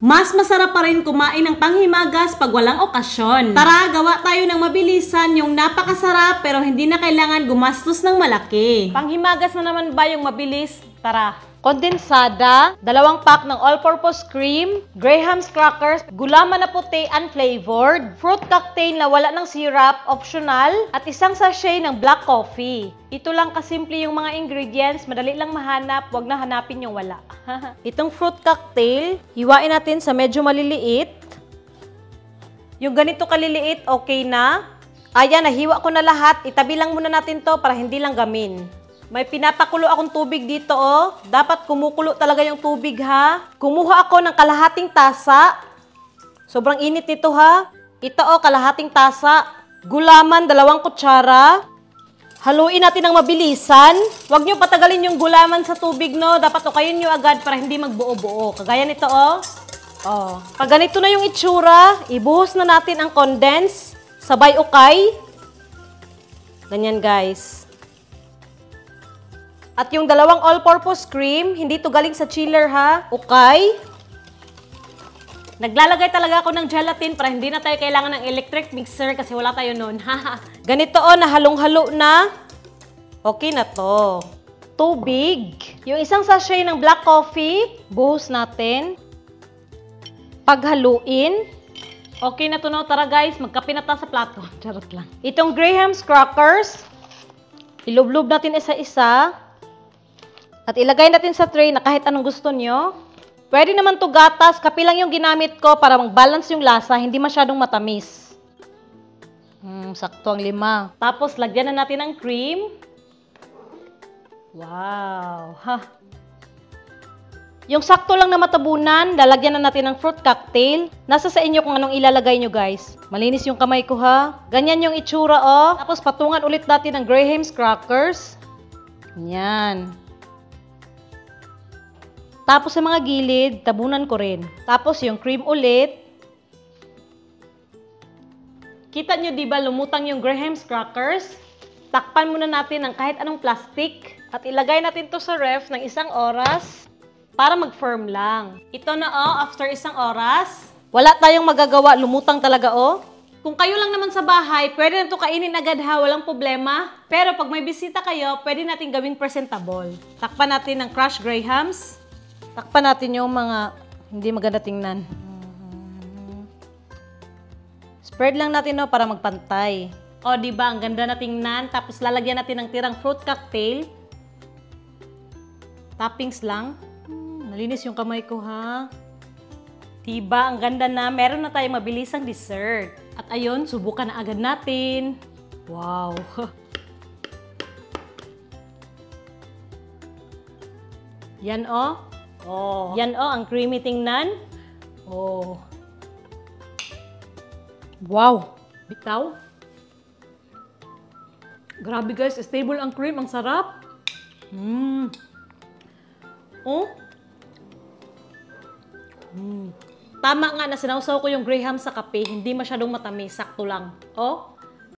Mas masarap pa rin kumain ng panghimagas pag walang okasyon. Tara, gawa tayo ng mabilisan yung napakasarap pero hindi na kailangan gumastos ng malaki. Panghimagas na naman ba yung mabilis? Tara. Kondensada, 2 pack ng all-purpose cream, Graham's crackers, gulaman na puti unflavored, fruit cocktail na wala ng syrup, optional, at 1 sachet ng black coffee. Ito lang kasimple yung mga ingredients, madali lang mahanap, wag na hanapin yung wala. Itong fruit cocktail, hiwain natin sa medyo maliliit. Yung ganito kaliliit, okay na. Ayan, nahiwa ko na lahat, itabi lang muna natin to para hindi lang gamin. May pinapakulo akong tubig dito, oh. Dapat kumukulo talaga yung tubig, ha. Kumuha ako ng kalahating tasa. Sobrang init nito, ha. Ito, oh, kalahating tasa. Gulaman, 2 kutsara. Haluin natin ng mabilisan. Huwag nyo patagalin yung gulaman sa tubig, no. Dapat ukayin nyo agad para hindi magbuo-buo. Kagaya nito, oh. Oh. Pag ganito na yung itsura, ibuhos na natin ang condense. Sabay ukay. Ganyan, guys. At yung 2 all-purpose cream, hindi to galing sa chiller, ha? Okay. Naglalagay talaga ako ng gelatin para hindi na tayo kailangan ng electric mixer kasi wala tayo noon. Ganito, oh, nahalong-halo na. Okay na to. Tubig. Yung 1 sachet ng black coffee, buhos natin. Paghaluin. Okay na to, no? Tara, guys, magkape na tayo sa plato. Charot lang. Itong Graham's crackers, ilublob natin isa-isa. At ilagay natin sa tray na kahit anong gusto nyo. Pwede naman to gatas. Kape lang yung ginamit ko para mag-balance yung lasa. Hindi masyadong matamis. Sakto ang 5. Tapos, lagyan na natin ng cream. Wow! Ha! Yung sakto lang na matabunan, lalagyan na natin ng fruit cocktail. Nasa sa inyo kung anong ilalagay nyo, guys. Malinis yung kamay ko, ha? Ganyan yung itsura, oh. Tapos, patungan ulit natin ng Graham's crackers. Yan. Tapos sa mga gilid, tabunan ko rin. Tapos yung cream ulit. Kita nyo diba lumutang yung Graham's crackers? Takpan muna natin ng kahit anong plastic. At ilagay natin to sa ref ng 1 oras para mag-firm lang. Ito na, oh, after 1 oras. Wala tayong magagawa, lumutang talaga, oh. Kung kayo lang naman sa bahay, pwede na ito kainin agad, ha, walang problema. Pero pag may bisita kayo, pwede natin gawing presentable. Takpan natin ng crushed Graham's. Takpan natin yung mga hindi maganda tingnan. Spread lang natin, no, para magpantay. O, diba? Ang ganda na tingnan. Tapos lalagyan natin ng tirang fruit cocktail. Toppings lang. Nalinis yung kamay ko, ha? Diba? Ang ganda na. Meron na tayong mabilisang dessert. At ayun, subukan na agad natin. Wow! Yan, oh. Oh. Yan, oh, ang creamy tingnan. Oh. Wow. Bitaw. Grabe, guys. Stable ang cream. Ang sarap. Oh. Tama nga na sinawsaw ko yung Graham sa kape. Hindi masyadong matamis. Sakto lang. Oh.